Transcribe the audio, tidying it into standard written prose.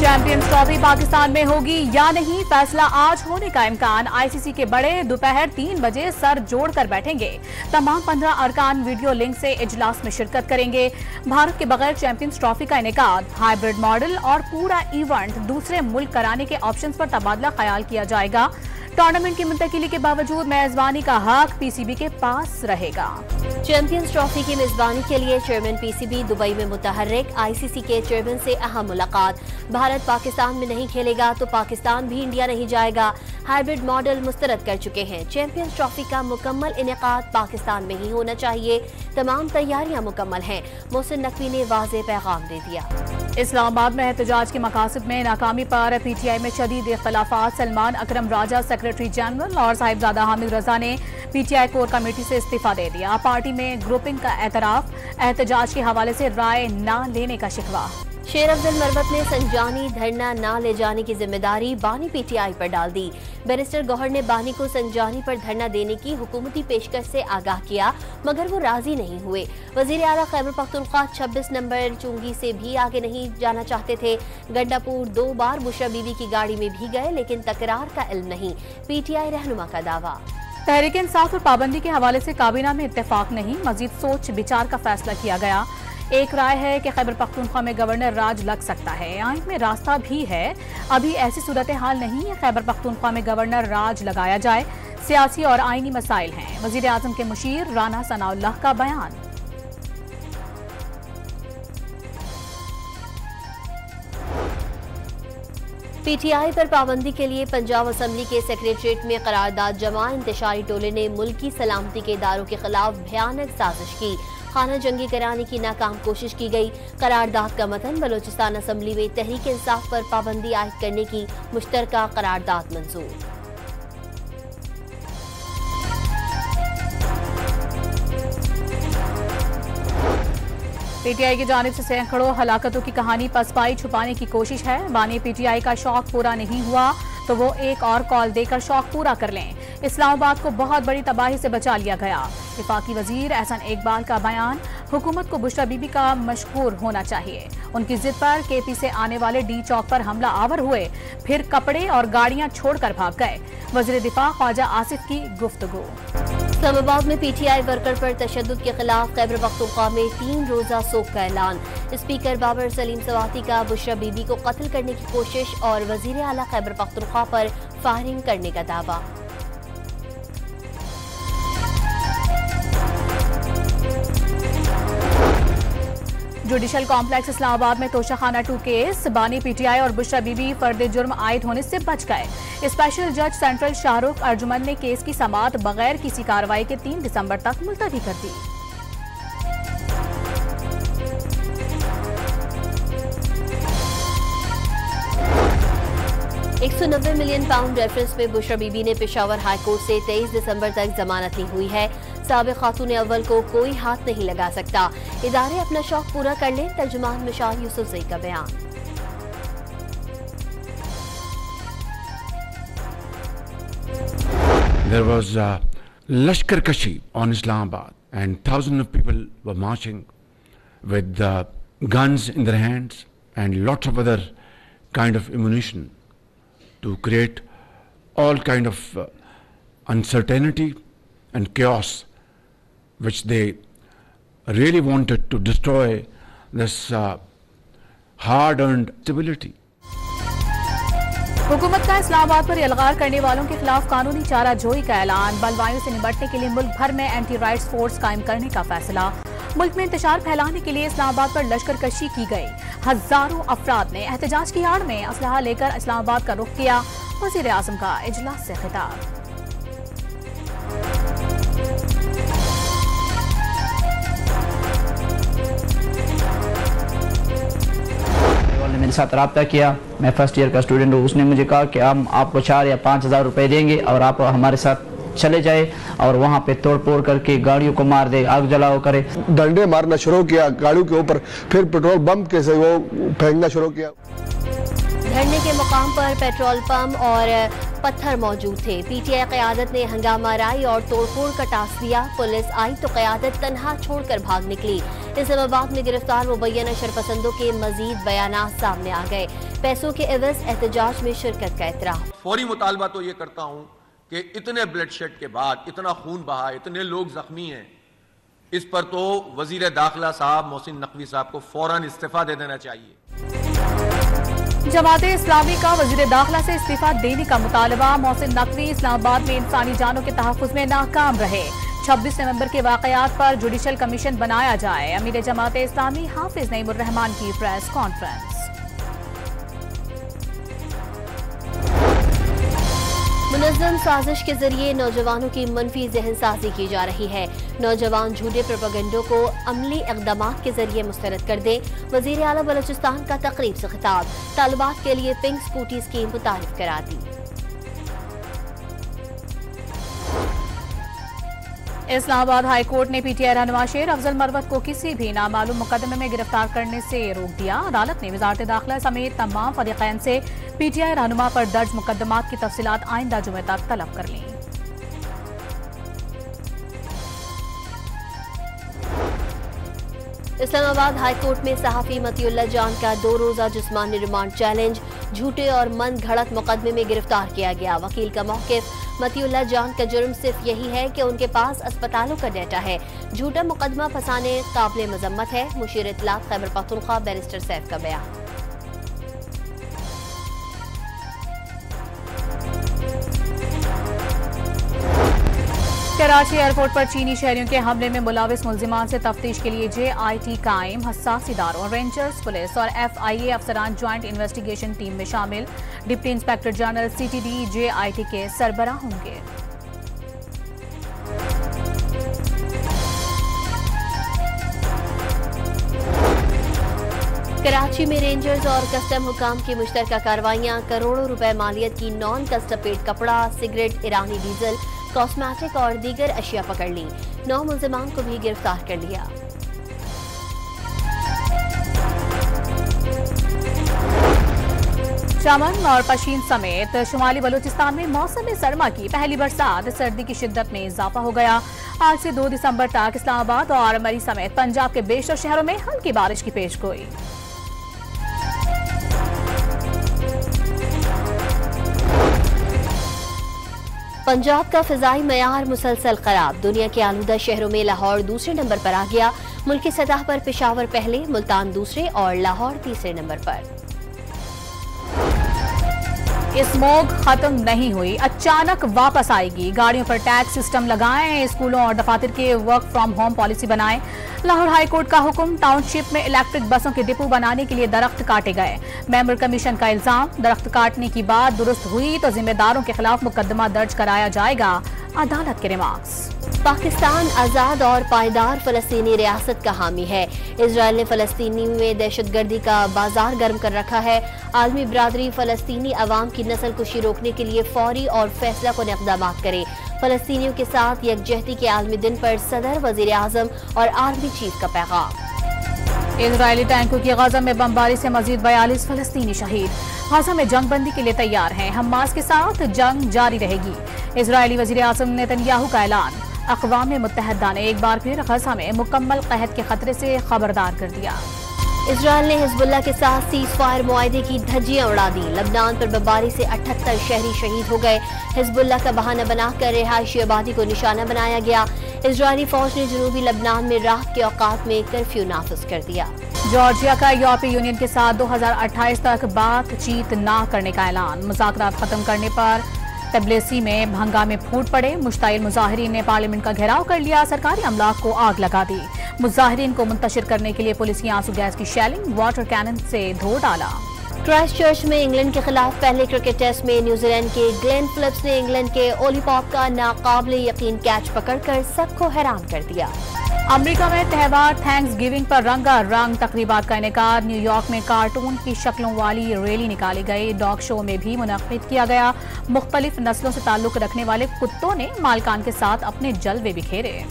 Champions trophy Pakistan में होगी या नहीं, फैसला आज होने का इम्कान। आईसीसी के बड़े दोपहर 3 बजे सर जोड़कर बैठेंगे। तमाम 15 अरकान वीडियो लिंक से इजलास में शिरकत करेंगे। भारत के बगैर चैंपियंस ट्रॉफी का इनेकाद, हाइब्रिड मॉडल और पूरा इवेंट दूसरे मुल्क कराने के ऑप्शंस पर तबादला ख्याल किया जाएगा। टूर्नामेंट की मुंतकिली के बावजूद मेजबानी का हक पीसीबी के पास रहेगा। चैंपियंस ट्रॉफी की मेजबानी के लिए चेयरमैन पीसीबी दुबई में मुतहर्रिक। आईसीसी के चेयरमैन से अहम मुलाकात। भारत पाकिस्तान में नहीं खेलेगा तो पाकिस्तान भी इंडिया नहीं जाएगा। हाइब्रिड मॉडल मुस्तरद कर चुके हैं। चैंपियंस ट्रॉफी का मुकम्मल इनेकाद पाकिस्तान में ही होना चाहिए। तमाम तैयारियां मुकम्मल हैं। मोहसिन नकवी ने वाज़ेह पैगाम दे दिया। इस्लामाबाद में एहतजाज के मकासद में नाकामी पर पीटीआई में शदीद इख्तलाफात। सलमान अकरम राजा सेक्रेटरी जनरल और साहिबजादा हामिद रजा ने पीटीआई कोर कमेटी से इस्तीफा दे दिया। पार्टी में ग्रुपिंग का एतराफ, एहतजाज के हवाले से राय न लेने का शिकवा। शेर अफजल मरवत ने संजानी धरना न ले जाने की जिम्मेदारी बानी पीटीआई पर डाल दी। बैरिस्टर गौहर ने बानी को संजानी पर धरना देने की हुकूमती पेशकश से आगाह किया, मगर वो राजी नहीं हुए। वजीर आला खैबर पख्तूनख्वा 26 नंबर चुंगी से भी आगे नहीं जाना चाहते थे। गंडापुर 2 बार बुशरा बीबी की गाड़ी में भी गए, लेकिन तकरार का इल्म नहीं। पीटीआई रहनुमा का दावा। तहरीक इंसाफ और पाबंदी के हवाले से काबीना में इत्तेफाक नहीं, मजीद सोच विचार का फैसला किया गया। एक राय है कि खैबर पख्तूनख्वा में गवर्नर राज लग सकता है। आइन में रास्ता भी है, अभी ऐसी सूरत हाल नहीं है खैबर पख्तूनख्वा में गवर्नर राज लगाया जाए। सियासी और आईनी मसाइल हैं। वजीर आजम के मुशीर राना सनाउल्लाह का बयान। पीटीआई पर पाबंदी के लिए पंजाब असम्बली के सेक्रेटरीट में करारदाद जमा। इंतशारी टोले ने मुल्की सलामती के इदारों के खिलाफ भयानक साजिश की। खाना जंगी कराने की नाकाम कोशिश की गई। करारदाद का मतन बलोचिस्तान असम्बली में तहरीक इंसाफ पर पाबंदी आयद करने की मुश्तरका करारदाद मंजूर। पीटीआई की जानिब से सैकड़ों हलाकतों की कहानी पसपाई छुपाने की कोशिश है। बानी पीटीआई का शौक पूरा नहीं हुआ तो वो एक और कॉल देकर शौक पूरा कर लें। इस्लामाबाद को बहुत बड़ी तबाही से बचा लिया गया। वफाकी वजीर एहसन इकबाल का बयान, हुकूमत को बुशरा बीबी का मशकूर होना चाहिए। उनकी जिद पर केपी से आने वाले डी चौक पर हमला आवर हुए, फिर कपड़े और गाड़ियां छोड़कर भाग गए। वजीर दिफा ख्वाजा आसिफ की गुफ्तगू। इस्लामाबाद में पीटीआई वर्कर पर तशद्दुद के खिलाफ खैबर पख्तूनख्वा में 3 रोजा सोग का ऐलान। स्पीकर बाबर सलीम सवाती का बुशरा बीबी को कत्ल करने की कोशिश और वजीर आला खैबर पख्तूनख्वा पर फायरिंग करने का दावा। जुडिशल कॉम्प्लेक्स इस्लामाबाद में तोशाखाना 2 केस। बानी पीटीआई और बुशरा बीबी फर्द जुर्म आयद होने से बच गए। स्पेशल जज सेंट्रल शाहरुख अर्जुमन ने केस की समाअत बगैर किसी कार्रवाई के 3 दिसंबर तक मुलतवी कर दी। 190 मिलियन पाउंड रेफरेंस में बुशरा बीबी ने पेशावर हाईकोर्ट से 23 दिसंबर तक जमानत ली हुई है। साबिक खातून अव्वल को कोई हाथ नहीं लगा सकता। इदारे अपना शौक पूरा कर लें। तर्जुमान मिशाल यूसुफजई का बयान। There was Lashkar Kashi on Islamabad, and thousands of people were marching with guns in their hands and lots of other kind of ammunition to create all kind of uncertainty and chaos, which they really wanted to destroy this hard-earned stability. हुकूमत का इस्लामाबाद पर यलगार करने वालों के खिलाफ कानूनी चाराजोई का ऐलान। बलवाइयों से निपटने के लिए मुल्क भर में एंटी राइट्स फोर्स कायम करने का फैसला। मुल्क में इंतशार फैलाने के लिए इस्लामाबाद पर लश्कर कशी की गई। हजारों अफराद ने एहतजाज की आड़ में असलहा लेकर इस्लामाबाद का रुख किया। वजीर आजम का इजलास से खिताब। ने मेरे साथ रब्ता किया। मैं फर्स्ट ईयर का स्टूडेंट हूँ। उसने मुझे कहा कि हम आपको 4 या 5 हज़ार रुपये देंगे और आप हमारे साथ चले जाए और वहाँ पे तोड़ फोड़ करके गाड़ियों को मार दे, आग जलाओ करे। डंडे मारना शुरू किया गाड़ियों के ऊपर, फिर पेट्रोल बम के से वो फेंकना शुरू किया। धरने के मुकाम पर पेट्रोल पंप और पत्थर मौजूद थे। पीटीआई क़यादत ने हंगामा राई और तोड़फोड़ का टास्क दिया। पुलिस आई तो क़यादत तन्हा छोड़कर भाग निकली। इस्लामाबाद में गिरफ्तार मुबैना शरपसंदों के मजीद बयानात सामने आ गए। पैसों के एवज एहतजाज में शिरकत का एतराफ़। फौरी मुतालबा तो ये करता हूं कि इतने ब्लडशेड के बाद, इतना खून बहा, इतने लोग जख्मी हैं, इस पर तो वजीर दाखिला साहब मोहसिन नकवी साहब को फौरन इस्तीफा दे देना चाहिए। जमाते इस्लामी का वजीर दाखिला से इस्तीफा देने का मुतालबा। मोहसिन नकवी इस्लामाबाद में इंसानी जानों के तहफ़्फ़ुज़ में नाकाम रहे। 26 नवंबर के वाक़यात पर जुडिशल कमीशन बनाया जाए। अमीर जमाते इस्लामी हाफिज नईमुर रहमान की प्रेस कॉन्फ्रेंस। मुनज़्ज़म साजिश के जरिए नौजवानों की मनफी जहन साजी की जा रही है। नौजवान झूठे प्रोपेगेंडो को अमली इक़दामात के जरिए मुस्तरद कर दें। वज़ीर आला बलूचिस्तान का तकरीब से खिताब। तालिबात के लिए पिंक स्कूटी स्कीम मुतारिफ करा दी। इस्लामाबाद हाई कोर्ट ने पीटीआई रहनुमा शेर अफजल मरवत को किसी भी नामालूम मुकदमे में गिरफ्तार करने से रोक दिया। अदालत ने वजारत दाखिला समेत तमाम फरीक़ैन से पीटीआई रहनुमा पर दर्ज मुकदमात की तफसीलात आइंदा जुमे तक तलब कर लीं। इस्लामाबाद हाई कोर्ट में सहाफ़ी मतीउल्लाह जान का 2 रोज़ा जिस्मानी रिमांड चैलेंज। झूठे और मन घड़त मुकदमे में गिरफ्तार किया गया। वकील का मौक़िफ़, मतीउल्लाह जान का जुर्म सिर्फ यही है कि उनके पास अस्पतालों का डेटा है। झूठा मुकदमा फंसाने काबिल मजम्मत है। मुशीर इत्तलात खैबर पख्तूनख्वा बैरिस्टर सैफ का बयान। कराची एयरपोर्ट पर चीनी शहरियों के हमले में मुलविस मुल्जिमान से तफ्तीश के लिए JIT कायम। हसास इदारों, रेंजर्स, पुलिस और FIA अफसरान ज्वाइंट इन्वेस्टिगेशन टीम में शामिल। Deputy inspector general CTD JIT के सरबराह होंगे। कराची में रेंजर्स और कस्टम हुकाम की मुश्तरका कार्रवाइयां। करोड़ों रुपए मालियत की नॉन कस्टपेड कपड़ा, सिगरेट, ईरानी डीजल, कॉस्मेटिक और दीगर अशिया पकड़ ली। 9 मुल्जिमान को भी गिरफ्तार कर लिया। चमन और पशीन समेत शुमाली बलूचिस्तान में मौसम सरमा की पहली बरसात। सर्दी की शिद्दत में इजाफा हो गया। आज से 2 दिसंबर तक इस्लामाबाद और मरी समेत पंजाब के बेशतर शहरों में हल्की बारिश की पेशगोई। पंजाब का फिजाई मयार मुसलसल खराब। दुनिया के आलूदा शहरों में लाहौर दूसरे नंबर पर आ गया। मुल्की सतह पर पेशावर पहले, मुल्तान दूसरे और लाहौर तीसरे नंबर पर। स्मोग खत्म नहीं हुई, अचानक वापस आएगी। गाड़ियों पर टैक्स सिस्टम लगाएं। स्कूलों और दफातर के वर्क फ्रॉम होम पॉलिसी बनाएं। लाहौर हाई कोर्ट का हुक्म, टाउनशिप में इलेक्ट्रिक बसों के डिपो बनाने के लिए दरख्त काटे गए। मेंबर कमीशन का इल्जाम, दरख्त काटने की बात दुरुस्त हुई तो जिम्मेदारों के खिलाफ मुकदमा दर्ज कराया जाएगा। अदालत के रिमार्क्स। पाकिस्तान आज़ाद और पायदार फलस्तीनी रियासत का हामी है। इजराइल ने फलस्तीनी में दहशतगर्दी का बाजार गर्म कर रखा है। आलमी बरादरी फलस्तीनी अवाम की नस्ल कुशी रोकने के लिए फौरी और फैसला कुन इक़दामात करे। फलस्तीनियों के साथ यकजहती के आलमी दिन पर सदर, वज़ीर आज़म और आर्मी चीफ का पैगाम। इजरायली टैंकों की गजा में बमबारी से मजीद 42 फलस्तीनी शहीद। गजा में जंगबंदी के लिए तैयार हैं। हमास के साथ जंग जारी रहेगी। इजरायली वज़ीर आज़म नेतन्याहू का ऐलान। अक़वाम मुत्तहिदा ने एक बार फिर गजा में मुकम्मल कहत के खतरे से खबरदार कर दिया। इजराइल ने हिजबुल्लाह के साथ सीज फायर मुआहदे की धज्जियां उड़ा दी। लबनान पर बमबारी से 78 शहरी शहीद हो गए। हिजबुल्लाह का बहाना बनाकर रिहायशी आबादी को निशाना बनाया गया। इजरायली फौज ने जनूबी लबनान में रात के औकात में कर्फ्यू नाफिज कर दिया। जॉर्जिया का यूरोपीय यूनियन के साथ 2028 तक बातचीत न करने का ऐलान। मुज़ाकरात खत्म करने पर तबलेसी में भंगा में फूट पड़े। मुश्ताइल मुजाहिरीन ने पार्लियामेंट का घेराव कर लिया। सरकारी अमलाक को आग लगा दी। मुजाहिरीन को मुंतशिर करने के लिए पुलिस की आंसू गैस की शेलिंग, वाटर कैनन से धो डाला। क्राइस्ट चर्च में इंग्लैंड के खिलाफ पहले क्रिकेट टेस्ट में न्यूजीलैंड के ग्लेन फिलिप्स ने इंग्लैंड के ओली पॉप का नाकाबिले यकीन कैच पकड़कर सबको हैरान कर दिया। अमेरिका में त्यौहार थैंक्स गिविंग पर रंगा रंग तकरीबात का इनेकार। न्यूयॉर्क में कार्टून की शक्लों वाली रैली निकाली गई। डॉग शो में भी मुनक्किद किया गया। मुख्तलिफ नस्लों से ताल्लुक रखने वाले कुत्तों ने मालकान के साथ अपने जलवे बिखेरे।